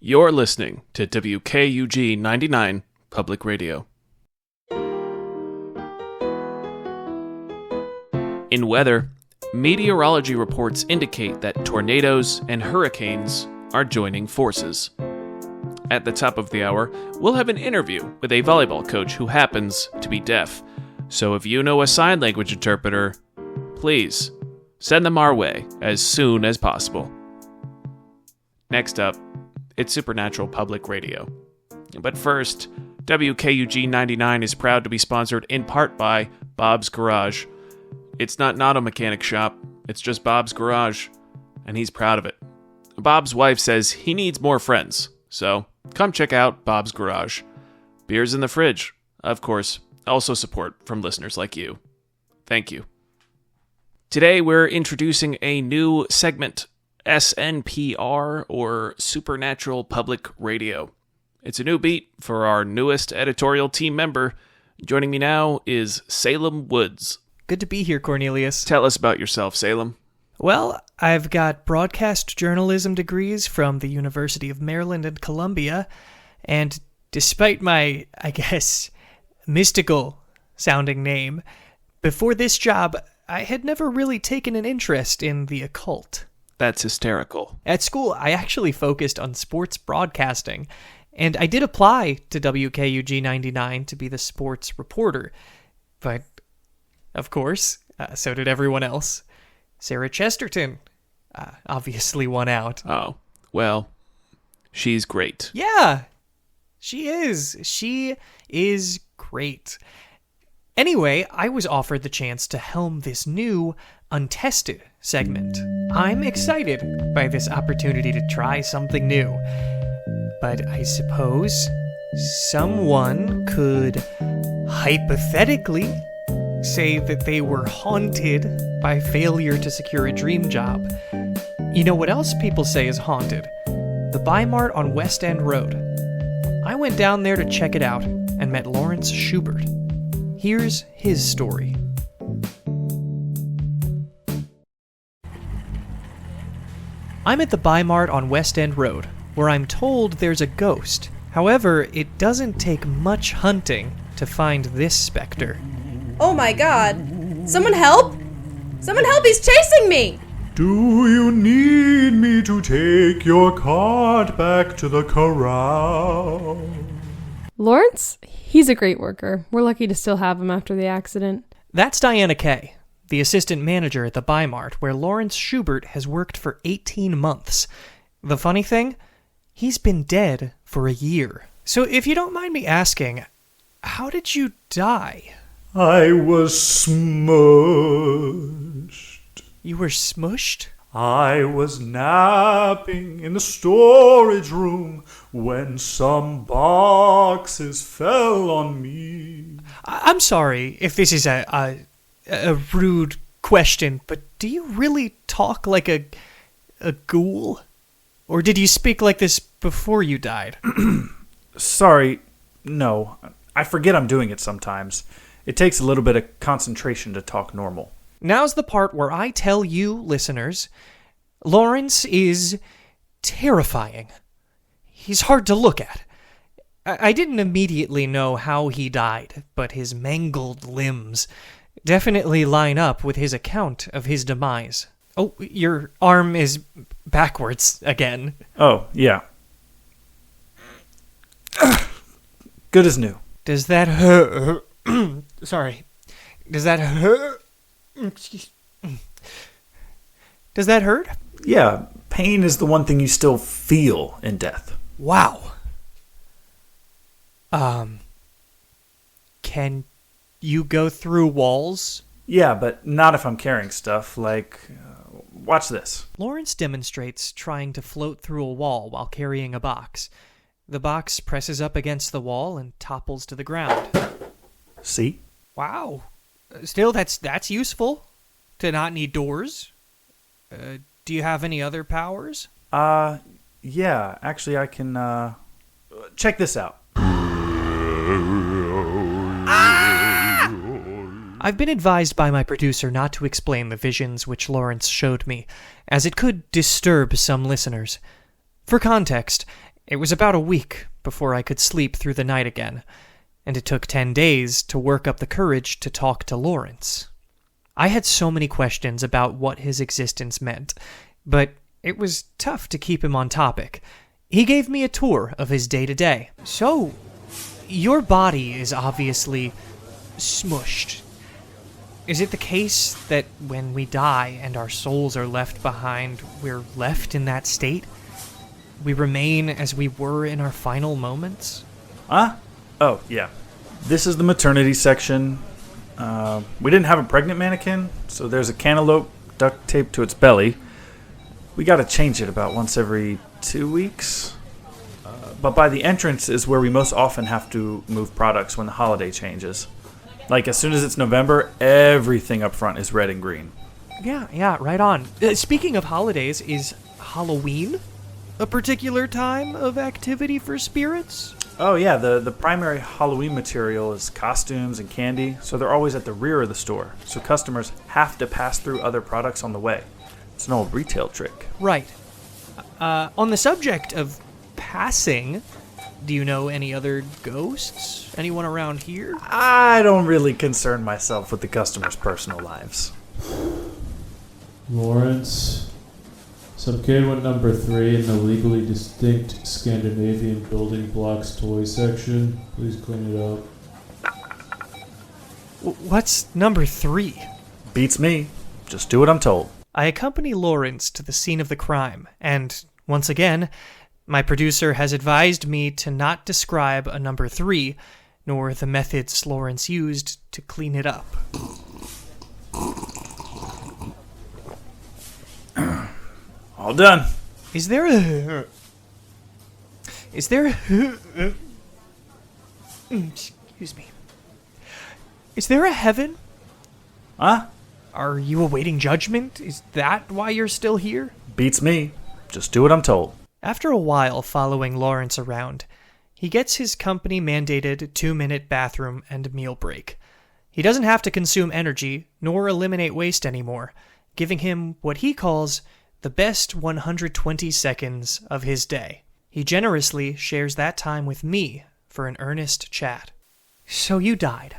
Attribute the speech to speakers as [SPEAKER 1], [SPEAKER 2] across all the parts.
[SPEAKER 1] You're listening to WKUG 99 Public Radio. In weather, meteorology reports indicate that tornadoes and hurricanes are joining forces. At the top of the hour, we'll have an interview with a volleyball coach who happens to be deaf. So if you know a sign language interpreter, please send them our way as soon as possible. Next up, it's Supernatural Public Radio. But first, WKUG 99 is proud to be sponsored in part by Bob's Garage. It's not an auto mechanic shop, it's just Bob's Garage, and he's proud of it. Bob's wife says he needs more friends, so come check out Bob's Garage. Beers in the fridge, of course, also support from listeners like you. Thank you. Today we're introducing a new segment, SNPR, or Supernatural Public Radio. It's a new beat for our newest editorial team member. Joining me now is Salem Woods.
[SPEAKER 2] Good to be here, Cornelius.
[SPEAKER 1] Tell us about yourself, Salem.
[SPEAKER 2] Well, I've got broadcast journalism degrees from the University of Maryland and Columbia, and despite my, I guess, mystical-sounding name, before this job, I had never really taken an interest in the occult.
[SPEAKER 1] That's hysterical.
[SPEAKER 2] At school, I actually focused on sports broadcasting, and I did apply to WKUG 99 to be the sports reporter. But, of course, so did everyone else. Sarah Chesterton obviously won out.
[SPEAKER 1] Oh, well, she's great.
[SPEAKER 2] Yeah, she is. She is great. Anyway, I was offered the chance to helm this new, untested segment. I'm excited by this opportunity to try something new. But I suppose someone could hypothetically say that they were haunted by failure to secure a dream job. You know what else people say is haunted? The Bi-Mart on West End Road. I went down there to check it out and met Laurence Schubert. Here's his story. I'm at the Bi-Mart on West End Road, where I'm told there's a ghost. However, it doesn't take much hunting to find this specter.
[SPEAKER 3] Oh my god. Someone help! Someone help, he's chasing me!
[SPEAKER 4] Do you need me to take your cart back to the corral?
[SPEAKER 5] Laurence? He's a great worker. We're lucky to still have him after the accident.
[SPEAKER 2] That's Diana Kay, the assistant manager at the Bi-Mart, where Laurence Schubert has worked for 18 months. The funny thing? He's been dead for a year. So if you don't mind me asking, how did you die?
[SPEAKER 4] I was smushed.
[SPEAKER 2] You were smushed?
[SPEAKER 4] I was napping in the storage room when some boxes fell on me.
[SPEAKER 2] I'm sorry if this is a rude question, but do you really talk like a ghoul? Or did you speak like this before you died?
[SPEAKER 6] Sorry, no. I forget I'm doing it sometimes. It takes a little bit of concentration to talk normal.
[SPEAKER 2] Now's the part where I tell you, listeners, Laurence is terrifying. He's hard to look at. I didn't immediately know how he died, but his mangled limbs definitely line up with his account of his demise. Oh, your arm is backwards again.
[SPEAKER 6] Oh, yeah. Good as new.
[SPEAKER 2] Does that hurt? Sorry. Does that hurt? Does that hurt?
[SPEAKER 6] Yeah, pain is the one thing you still feel in death.
[SPEAKER 2] Wow. Can you go through walls?
[SPEAKER 6] Yeah, but not if I'm carrying stuff, like, watch this.
[SPEAKER 2] Laurence demonstrates trying to float through a wall while carrying a box. The box presses up against the wall and topples to the ground.
[SPEAKER 6] See?
[SPEAKER 2] Wow. Still, that's useful. To not need doors. Do you have any other powers?
[SPEAKER 6] Yeah, actually I can, check this out.
[SPEAKER 2] I've been advised by my producer not to explain the visions which Laurence showed me, as it could disturb some listeners. For context, It was about a week before I could sleep through the night again, and it took 10 days to work up the courage to talk to Laurence. I had so many questions about what his existence meant, but it was tough to keep him on topic. He gave me a tour of his day-to-day. So, your body is obviously smushed. Is it the case that when we die and our souls are left behind, we're left in that state? We remain as we were in our final moments?
[SPEAKER 6] Huh? Oh, yeah. This is the maternity section. We didn't have a pregnant mannequin, so there's a cantaloupe duct taped to its belly. We gotta change it about once every 2 weeks. But by the entrance is where we most often have to move products when the holiday changes. Like, as soon as it's November, everything up front is red and green.
[SPEAKER 2] Yeah, right on. Speaking of holidays, is Halloween a particular time of activity for spirits?
[SPEAKER 6] Oh, yeah, the primary Halloween material is costumes and candy, so they're always at the rear of the store, so customers have to pass through other products on the way. It's an old retail trick.
[SPEAKER 2] Right. On the subject of passing, do you know any other ghosts? Anyone around here?
[SPEAKER 6] I don't really concern myself with the customers' personal lives.
[SPEAKER 7] Laurence, some kid went number 3 in the legally distinct Scandinavian building blocks toy section. Please clean it up.
[SPEAKER 2] What's number 3?
[SPEAKER 6] Beats me. Just do what I'm told.
[SPEAKER 2] I accompany Laurence to the scene of the crime, and, once again, my producer has advised me to not describe a number 3, nor the methods Laurence used to clean it up.
[SPEAKER 6] All done.
[SPEAKER 2] Is there a... Excuse me. Is there a heaven?
[SPEAKER 6] Huh?
[SPEAKER 2] Are you awaiting judgment? Is that why you're still here?
[SPEAKER 6] Beats me. Just do what I'm told.
[SPEAKER 2] After a while following Laurence around, he gets his company-mandated 2-minute bathroom and meal break. He doesn't have to consume energy, nor eliminate waste anymore, giving him what he calls the best 120 seconds of his day. He generously shares that time with me for an earnest chat. So you died.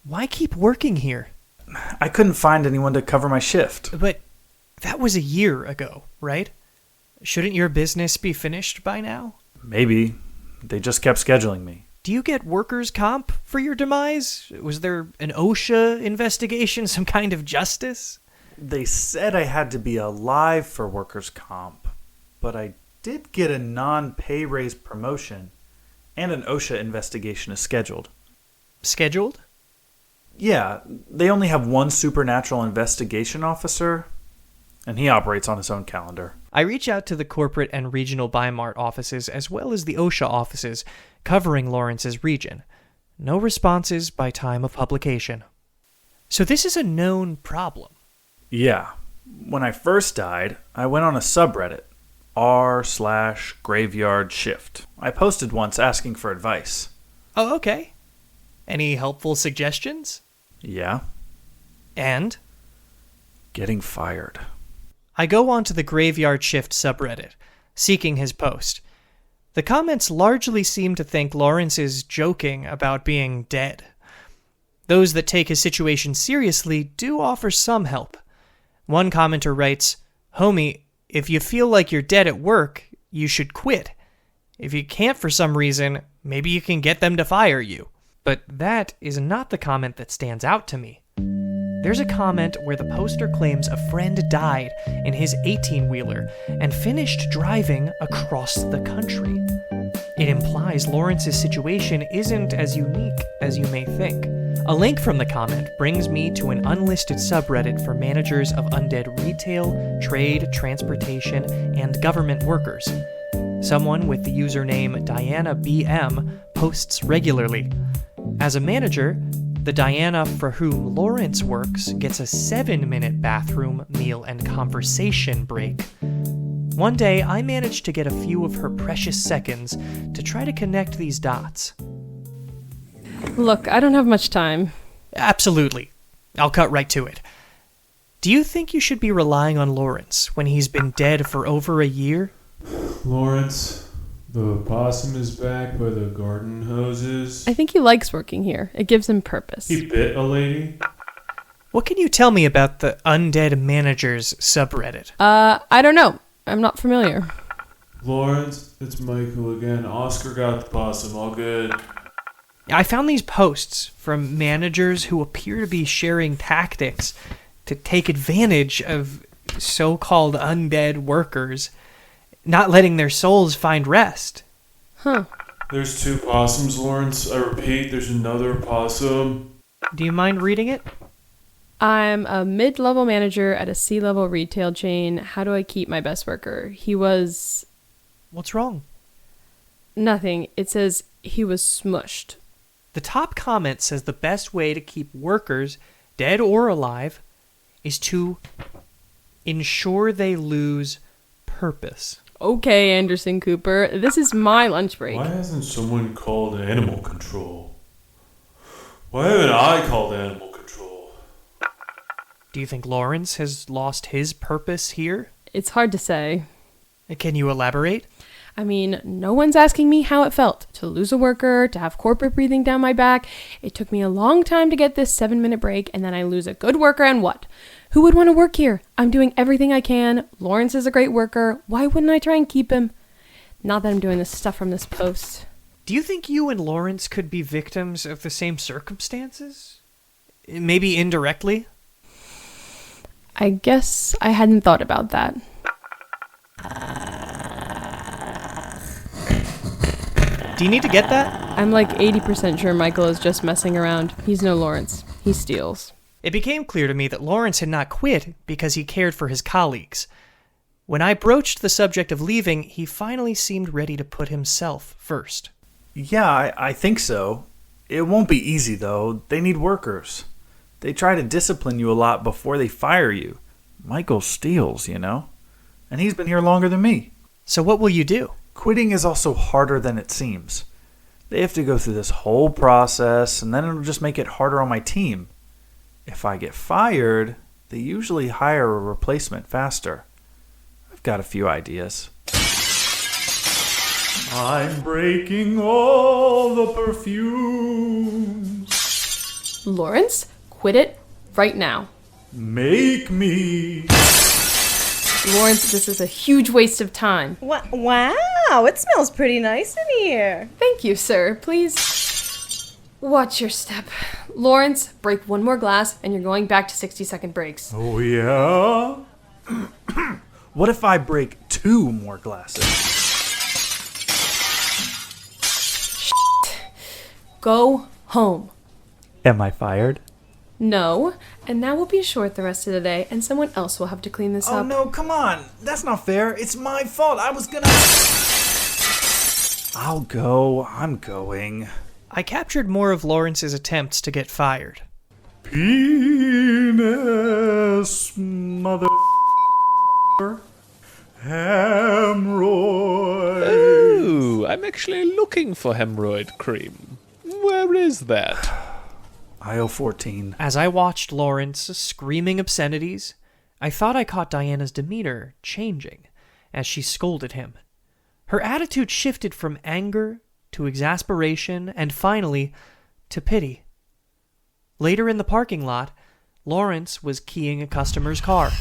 [SPEAKER 2] Why keep working here?
[SPEAKER 6] I couldn't find anyone to cover my shift.
[SPEAKER 2] But that was a year ago, right? Shouldn't your business be finished by now?
[SPEAKER 6] Maybe. They just kept scheduling me.
[SPEAKER 2] Do you get workers' comp for your demise? Was there an OSHA investigation, some kind of justice?
[SPEAKER 6] They said I had to be alive for workers' comp, but I did get a non-pay raise promotion, and an OSHA investigation is scheduled.
[SPEAKER 2] Scheduled?
[SPEAKER 6] Yeah, they only have one supernatural investigation officer, and he operates on his own calendar.
[SPEAKER 2] I reach out to the corporate and regional Bi-Mart offices as well as the OSHA offices covering Laurence's region. No responses by time of publication. So this is a known problem.
[SPEAKER 6] Yeah. When I first died, I went on a subreddit, r/graveyard shift. I posted once asking for advice.
[SPEAKER 2] Oh, okay. Any helpful suggestions?
[SPEAKER 6] Yeah.
[SPEAKER 2] And?
[SPEAKER 6] Getting fired.
[SPEAKER 2] I go onto the Graveyard Shift subreddit, seeking his post. The comments largely seem to think Laurence is joking about being dead. Those that take his situation seriously do offer some help. One commenter writes, "Homie, if you feel like you're dead at work, you should quit. If you can't for some reason, maybe you can get them to fire you." But that is not the comment that stands out to me. There's a comment where the poster claims a friend died in his 18-wheeler and finished driving across the country. It implies Laurence's situation isn't as unique as you may think. A link from the comment brings me to an unlisted subreddit for managers of undead retail, trade, transportation, and government workers. Someone with the username DianaBM posts regularly. As a manager, the Diana for whom Laurence works gets a 7-minute bathroom, meal, and conversation break. One day, I managed to get a few of her precious seconds to try to connect these dots.
[SPEAKER 5] Look, I don't have much time.
[SPEAKER 2] Absolutely. I'll cut right to it. Do you think you should be relying on Laurence when he's been dead for over a year?
[SPEAKER 7] Laurence, The possum is back by the garden hoses.
[SPEAKER 5] I think he likes working here. It gives him purpose.
[SPEAKER 7] He bit a lady.
[SPEAKER 2] What can you tell me about the Undead Managers subreddit?
[SPEAKER 5] I don't know. I'm not familiar.
[SPEAKER 7] Laurence, it's Michael again. Oscar got the possum. All good.
[SPEAKER 2] I found these posts from managers who appear to be sharing tactics to take advantage of so-called undead workers, not letting their souls find rest.
[SPEAKER 5] Huh.
[SPEAKER 7] There's 2 possums, Laurence. I repeat, there's another possum.
[SPEAKER 2] Do you mind reading it?
[SPEAKER 5] I'm a mid-level manager at a C-level retail chain. How do I keep my best worker? He was...
[SPEAKER 2] What's wrong?
[SPEAKER 5] Nothing. It says he was smushed.
[SPEAKER 2] The top comment says the best way to keep workers, dead or alive, is to ensure they lose purpose.
[SPEAKER 5] Okay, Anderson Cooper. This is my lunch break.
[SPEAKER 7] Why hasn't someone called animal control? Why haven't I called animal control?
[SPEAKER 2] Do you think Laurence has lost his purpose here?
[SPEAKER 5] It's hard to say.
[SPEAKER 2] Can you elaborate?
[SPEAKER 5] I mean, no one's asking me how it felt to lose a worker, to have corporate breathing down my back. It took me a long time to get this 7-minute break, and then I lose a good worker, and what? Who would want to work here? I'm doing everything I can. Laurence is a great worker. Why wouldn't I try and keep him? Not that I'm doing this stuff from this post.
[SPEAKER 2] Do you think you and Laurence could be victims of the same circumstances? Maybe indirectly?
[SPEAKER 5] I guess I hadn't thought about that.
[SPEAKER 2] Do you need to get that?
[SPEAKER 5] I'm like 80% sure Michael is just messing around. He's no Laurence. He steals.
[SPEAKER 2] It became clear to me that Laurence had not quit because he cared for his colleagues. When I broached the subject of leaving, he finally seemed ready to put himself first.
[SPEAKER 6] Yeah, I think so. It won't be easy, though. They need workers. They try to discipline you a lot before they fire you. Michael steals, you know? And he's been here longer than me.
[SPEAKER 2] So what will you do?
[SPEAKER 6] Quitting is also harder than it seems. They have to go through this whole process, and then it'll just make it harder on my team. If I get fired, they usually hire a replacement faster. I've got a few ideas.
[SPEAKER 4] I'm breaking all the perfumes.
[SPEAKER 5] Laurence, quit it right now.
[SPEAKER 4] Make me.
[SPEAKER 5] Laurence, this is a huge waste of time.
[SPEAKER 3] Wow, it smells pretty nice in here.
[SPEAKER 5] Thank you, sir. Please watch your step. Laurence, break one more glass and you're going back to 60-second breaks.
[SPEAKER 4] Oh, yeah?
[SPEAKER 6] What if I break 2 more glasses?
[SPEAKER 5] Go home.
[SPEAKER 6] Am I fired?
[SPEAKER 5] No, and now we'll be short the rest of the day and someone else will have to clean this
[SPEAKER 6] Oh,
[SPEAKER 5] up.
[SPEAKER 6] no, come on. That's not fair. It's my fault. I was gonna... I'll go. I'm going.
[SPEAKER 2] I captured more of Lawrence's attempts to get fired.
[SPEAKER 4] Penis, mother... Hemorrhoid.
[SPEAKER 1] Oh, I'm actually looking for hemorrhoid cream. Where is that?
[SPEAKER 6] Aisle 14.
[SPEAKER 2] As I watched Laurence screaming obscenities, I thought I caught Diana's demeanor changing as she scolded him. Her attitude shifted from anger to exasperation and finally to pity. Later in the parking lot, Laurence was keying a customer's car.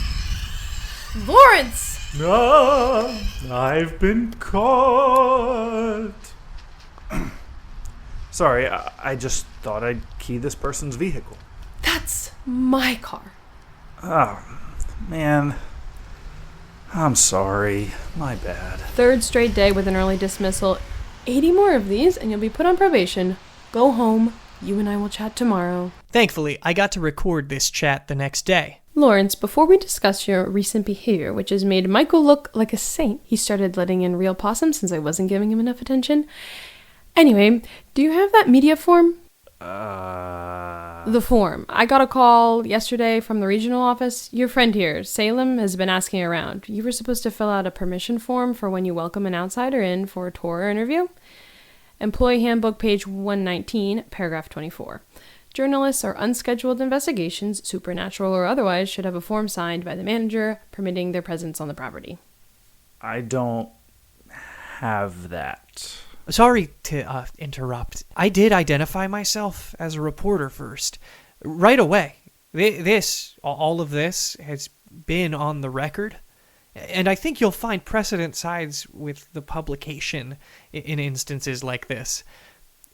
[SPEAKER 5] Laurence!
[SPEAKER 4] Ah, I've been caught.
[SPEAKER 6] Sorry, I just thought I'd key this person's vehicle.
[SPEAKER 5] That's my car.
[SPEAKER 6] Oh, man. I'm sorry. My bad.
[SPEAKER 5] 3rd straight day with an early dismissal. 80 more of these and you'll be put on probation. Go home. You and I will chat tomorrow.
[SPEAKER 2] Thankfully, I got to record this chat the next day.
[SPEAKER 5] Laurence, before we discuss your recent behavior, which has made Michael look like a saint, he started letting in real possums since I wasn't giving him enough attention. Anyway, do you have that media form? The form. I got a call yesterday from the regional office. Your friend here, Salem, has been asking around. You were supposed to fill out a permission form for when you welcome an outsider in for a tour or interview. Employee Handbook, page 119, paragraph 24. Journalists or unscheduled investigations, supernatural or otherwise, should have a form signed by the manager permitting their presence on the property.
[SPEAKER 6] I don't have that.
[SPEAKER 2] Sorry to interrupt. I did identify myself as a reporter first. Right away. All of this has been on the record. And I think you'll find precedent sides with the publication in instances like this.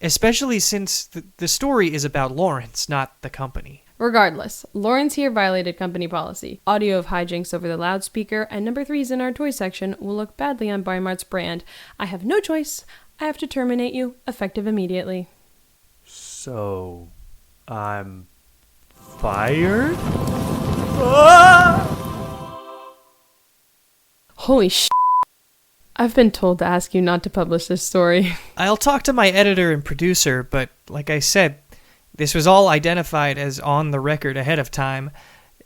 [SPEAKER 2] Especially since the story is about Laurence, not the company.
[SPEAKER 5] Regardless, Laurence here violated company policy. Audio of hijinks over the loudspeaker and number 3s in our toy section will look badly on Bimart's brand. I have no choice. I have to terminate you, effective immediately.
[SPEAKER 6] So, I'm fired?
[SPEAKER 5] Holy sh! I've been told to ask you not to publish this story.
[SPEAKER 2] I'll talk to my editor and producer, but like I said, this was all identified as on the record ahead of time.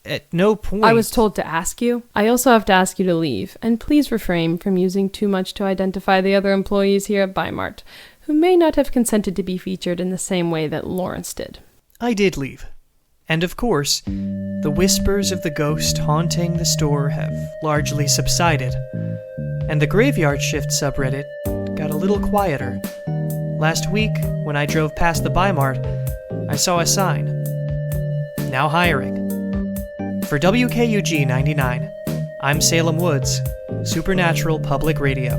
[SPEAKER 2] At no point...
[SPEAKER 5] I was told to ask you. I also have to ask you to leave, and please refrain from using too much to identify the other employees here at Bimart, who may not have consented to be featured in the same way that Laurence did.
[SPEAKER 2] I did leave. And of course, the whispers of the ghost haunting the store have largely subsided, and the graveyard shift subreddit got a little quieter. Last week, when I drove past the Bimart, I saw a sign. Now hiring. For WKUG 99, I'm Salem Woods, Supernatural Public Radio.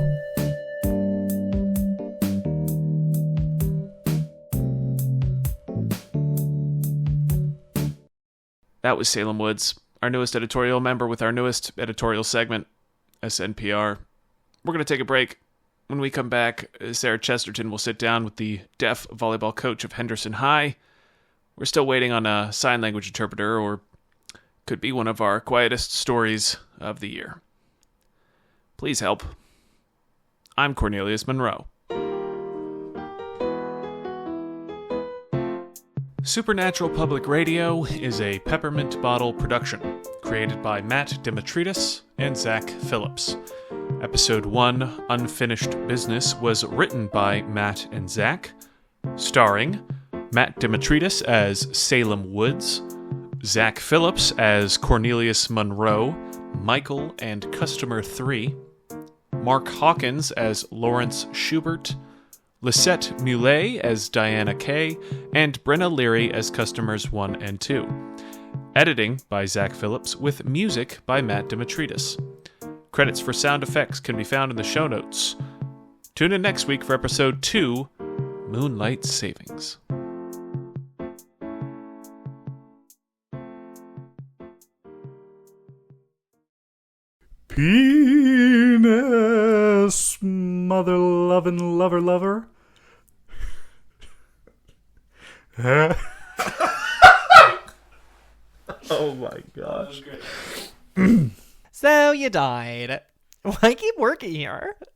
[SPEAKER 1] That was Salem Woods, our newest editorial member with our newest editorial segment, SNPR. We're going to take a break. When we come back, Sarah Chesterton will sit down with the deaf volleyball coach of Henderson High. We're still waiting on a sign language interpreter, or could be one of our quietest stories of the year. Please help. I'm Cornelius Monroe. Supernatural Public Radio is a Peppermint Bottle Production, created by Matt Demetrides and Zach Phillips. Episode 1, Unfinished Business, was written by Matt and Zach, starring Matt Demetrides as Salem Woods, Zach Phillips as Cornelius Monroe, Michael and Customer 3, Mark Hawkins as Laurence Schubert, Lisette Mule as Diana Kay, and Brenna Leary as Customers 1 and 2. Editing by Zach Phillips, with music by Matt Demetrides. Credits for sound effects can be found in the show notes. Tune in next week for episode 2, Moonlight Savings.
[SPEAKER 4] Penis, mother lovin' lover.
[SPEAKER 6] Oh my gosh.
[SPEAKER 2] So you died. Why keep working here?